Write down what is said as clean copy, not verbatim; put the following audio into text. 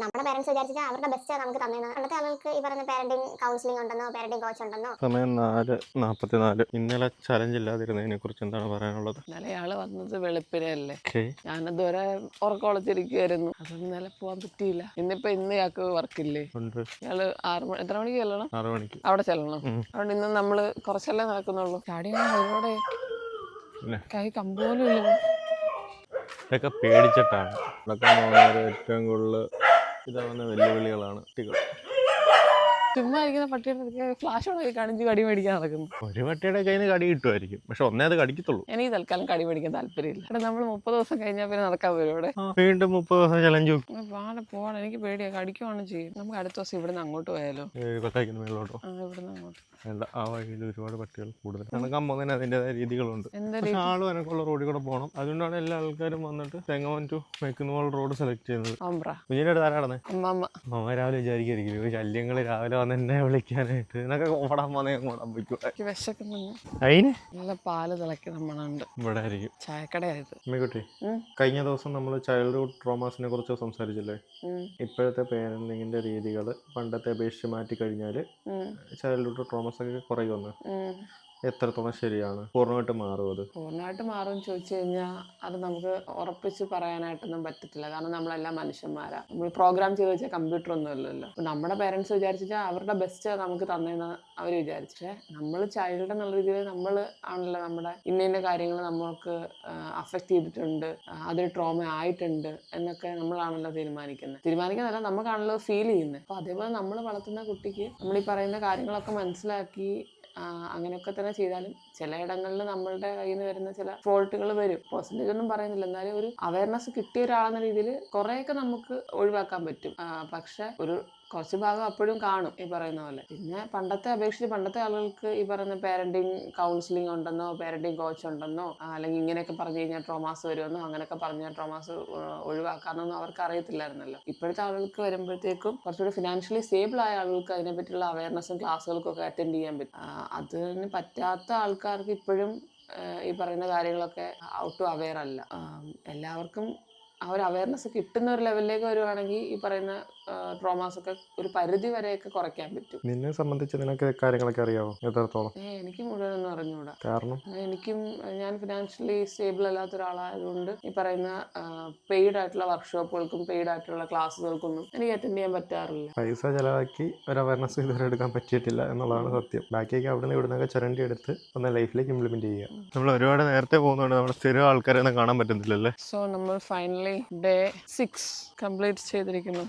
നമ്മുടെ പാരന്റ്സ് വിചാരിച്ചാൽ അവരുടെ ബെസ്റ്റ് നമുക്ക് തന്നേന്ന്. പണ്ടത്തെ ആളുകൾക്ക് ഈ പറയുന്ന പാരന്റിങ് കൗൺസിലിംഗ് ഉണ്ടെന്നോ പാരന്റിങ് കോച്ച് ഉണ്ടെന്നോ. സമയം 4:44. ഇന്നലെ ചലഞ്ച് ഇല്ലാതിരുന്നതിനെ കുറിച്ച് എന്താണ് പറയാനുള്ളത്? ഇന്നലെ ഇയാള് വന്നത് വെളുപ്പിനല്ലേ, ഓക്കെ, ഞാനതുവരെ ഉറക്കമുളച്ചിരിക്കുവായിരുന്നു. അത് ഇന്നലെ പോകാൻ പറ്റിയില്ല. ഇന്ന് ഇയാൾക്ക് വർക്കില്ലേ? ഉണ്ട്. ഇയാള് എത്ര മണിക്ക് ചെല്ലണം? 6 മണിക്ക്. അവിടെ ചെല്ലണം. അതുകൊണ്ട് ഇന്ന് നമ്മള് കുറച്ചല്ലേ നടക്കുന്നുള്ളൂ. ചാടിയോടെ പിന്നെ കൈ കമ്പോലും ഇല്ല. ഇതൊക്കെ പേടിച്ചിട്ടാണ്. നടക്കാൻ പോകുന്നവർ ഏറ്റവും കൂടുതൽ ഇതാവുന്ന വെല്ലുവിളികളാണ് കുട്ടികൾ. ചുമ്മാ ഇരിക്കുന്ന പട്ടിയുടെ ഫ്ലാഷ് ഓണൊക്കെ കാണിച്ച് കടി മേടിക്കാൻ നടക്കുന്നു. ഒരു പട്ടിയുടെ കയ്യിൽ നിന്ന് കടി കിട്ടുമായിരിക്കും, പക്ഷെ ഒന്നേ അത് കടിക്കത്തുള്ളൂ. എനിക്ക് തൽക്കാലം കടി മേടിക്കാൻ താല്പര്യമില്ല. ഇവിടെ നമ്മൾ 30 ദിവസം കഴിഞ്ഞാൽ പിന്നെ നടക്കാൻ വരും. ഇവിടെ വീണ്ടും 30 ദിവസം ചലഞ്ച് പാടെ പോകണം. എനിക്ക് പേടിയാ, കടിക്കുവാണ് ചെയ്യും. നമുക്ക് അടുത്ത ദിവസം ഇവിടുന്ന് അങ്ങോട്ട് പോയാലോ? കൊട്ടായിക്കുന്ന മേളോട്ടോ? ഇവിടുന്ന് അങ്ങോട്ട് വേണ്ട, ആ വഴിയിൽ ഒരുപാട് പട്ടികൾ കൂടുതൽ നടക്കാൻ പോകുന്നതിന് അതിൻ്റെതായ രീതികളുണ്ട്. എന്താ പക്ഷെ ആളും എനക്കുള്ള റോഡിൽ കൂടെ പോകണം. അതുകൊണ്ടാണ് എല്ലാ ആൾക്കാരും വന്നിട്ട് തെങ്ങോൻ ടു മെക്കുന്നുവോൾ റോഡ് സെലക്ട് ചെയ്യുന്നത്. കുഞ്ഞിൻ്റെ അടുത്ത് ആരാടന്നേ? അമ്മ രാവിലെ വിചാരിക്കായിരിക്കും ഒരു ശല്യങ്ങൾ രാവിലെ വന്ന് എന്നെ വിളിക്കാനായിട്ട് എന്നൊക്കെ ഓടാൻ പോന്നേ ഓടാൻ പറ്റും. അതിന് നല്ല പാല് തിളക്കുന്ന മണമുണ്ട്. ഇവിടെ ആയിരിക്കും ചായക്കടയായത്. അമ്മക്കുട്ടി, കഴിഞ്ഞ ദിവസം നമ്മൾ ചൈൽഡ്ഹുഡ് ട്രോമാസിനെ കുറിച്ച് സംസാരിച്ചില്ലേ? ഇപ്പോഴത്തെ പേരന്റിങ്ങിന്റെ രീതികൾ പണ്ടത്തെ അപേക്ഷിച്ച് മാറ്റി കഴിഞ്ഞാൽ ചൈൽഡ്ഹുഡ് ട്രോമാസ് ഒക്കെ കുറയുമെന്ന് എത്രത്തോളം ശരിയാണ്? പൂർണ്ണമായിട്ട് മാറും? അത് പൂർണ്ണമായിട്ട് മാറും ചോദിച്ചു കഴിഞ്ഞാൽ അത് നമുക്ക് ഉറപ്പിച്ച് പറയാനായിട്ടൊന്നും പറ്റത്തില്ല. കാരണം നമ്മളെല്ലാം മനുഷ്യന്മാരാ. നമ്മൾ പ്രോഗ്രാം ചെയ്ത് വെച്ചാൽ കമ്പ്യൂട്ടർ ഒന്നും അല്ലല്ലോ. നമ്മുടെ പേരൻസ് വിചാരിച്ചാൽ അവരുടെ ബെസ്റ്റ് നമുക്ക് തന്നേന്ന് അവർ വിചാരിച്ചു. പക്ഷേ നമ്മൾ ചൈൽഡ് എന്നുള്ള രീതിയിൽ നമ്മൾ ആണല്ലോ നമ്മുടെ ഇന്ന കാര്യങ്ങൾ നമ്മൾക്ക് അഫക്റ്റ് ചെയ്തിട്ടുണ്ട്, അതൊരു ട്രോമ ആയിട്ടുണ്ട് എന്നൊക്കെ നമ്മളാണല്ലോ തീരുമാനിക്കുന്നതല്ല, നമുക്കാണല്ലോ ഫീൽ ചെയ്യുന്നത്. അപ്പോൾ അതേപോലെ നമ്മൾ വളർത്തുന്ന കുട്ടിക്ക് നമ്മൾ ഈ പറയുന്ന കാര്യങ്ങളൊക്കെ മനസ്സിലാക്കി അങ്ങനെയൊക്കെ തന്നെ ചെയ്താലും ചിലയിടങ്ങളിൽ നമ്മളുടെ കയ്യിൽ നിന്ന് വരുന്ന ചില ഫോൾട്ടുകൾ വരും. പെർസെൻറ്റേജ് ഒന്നും പറയുന്നില്ല, എന്നാലും ഒരു അവയർനെസ് കിട്ടിയ ഒരാളെന്ന രീതിയിൽ കുറേയൊക്കെ നമുക്ക് ഒഴിവാക്കാൻ പറ്റും. പക്ഷെ കുറച്ച് ഭാഗം അപ്പോഴും കാണും ഈ പറയുന്ന പോലെ. പിന്നെ പണ്ടത്തെ അപേക്ഷിച്ച് പണ്ടത്തെ ആളുകൾക്ക് ഈ പറയുന്ന പാരന്റിങ് കൗൺസിലിംഗ് ഉണ്ടെന്നോ പാരന്റിങ് കോച്ച് ഉണ്ടെന്നോ അല്ലെങ്കിൽ ഇങ്ങനെയൊക്കെ പറഞ്ഞു കഴിഞ്ഞാൽ ട്രോമാസ് വരുമെന്നോ അങ്ങനെയൊക്കെ പറഞ്ഞാൽ ട്രോമാസ് ഒഴിവാക്കാമെന്നൊന്നും അവർക്ക് അറിയത്തില്ലായിരുന്നല്ലോ. ഇപ്പോഴത്തെ ആളുകൾക്ക് വരുമ്പോഴത്തേക്കും കുറച്ചുകൂടി ഫിനാൻഷ്യലി സ്റ്റേബിൾ ആയ ആളുകൾക്ക് അതിനെപ്പറ്റിയുള്ള അവയർനെസ്സും ക്ലാസ്സുകൾക്കും ഒക്കെ അറ്റൻഡ് ചെയ്യാൻ പറ്റും. അതിന് പറ്റാത്ത ആൾക്കാർക്ക് ഇപ്പോഴും ഈ പറയുന്ന കാര്യങ്ങളൊക്കെ ഔട്ട് ടു അവെയർ അല്ല. എല്ലാവർക്കും ആ ഒരു അവയർനെസ് കിട്ടുന്ന ഒരു ലെവലിലേക്ക് വരുവാണെങ്കിൽ ഈ പറയുന്ന ട്രോമാസ് ഒക്കെ ഒരു പരിധി വരെയൊക്കെ കുറയ്ക്കാൻ പറ്റും. നിന്നെ സംബന്ധിച്ച് നിനക്ക് കാര്യങ്ങളൊക്കെ അറിയാവോ? എത്രത്തോളം? എനിക്ക് മുഴുവനൊന്നും അറിഞ്ഞുകൂടാ. കാരണം ഞാൻ ഫിനാൻഷ്യലി സ്റ്റേബിൾ അല്ലാത്ത ഒരാളായതുകൊണ്ട് ഈ പറയുന്ന പെയ്ഡ് ആയിട്ടുള്ള വർക്ക്ഷോപ്പുകൾക്കും പെയ്ഡ് ആയിട്ടുള്ള ക്ലാസ്സുകൾക്കൊന്നും എനിക്ക് അറ്റൻഡ് ചെയ്യാൻ പറ്റാറില്ല. പൈസ ചെലവാക്കി ഒരു അവയർനെസ് ഇതുവരെ എടുക്കാൻ പറ്റിയിട്ടില്ല എന്നുള്ളതാണ് സത്യം. ബാക്കിയൊക്കെ അവിടെ നിന്ന് ഇവിടുന്നൊക്കെ ചുരണ്ടി എടുത്ത് ഒന്ന് ലൈഫിലേക്ക് ഇംപ്ലിമെന്റ് ചെയ്യുക. നമ്മൾ ഒരുപാട് നേരത്തെ പോകുന്നതുകൊണ്ട് നമ്മുടെ സ്ഥിരം ആൾക്കാരെ ഒന്നും കാണാൻ പറ്റുന്നില്ലല്ലേ. സോ നമ്മൾ ഫൈനലി ഡേ 6 കംപ്ലീറ്റ് ചെയ്തിരിക്കുന്നു.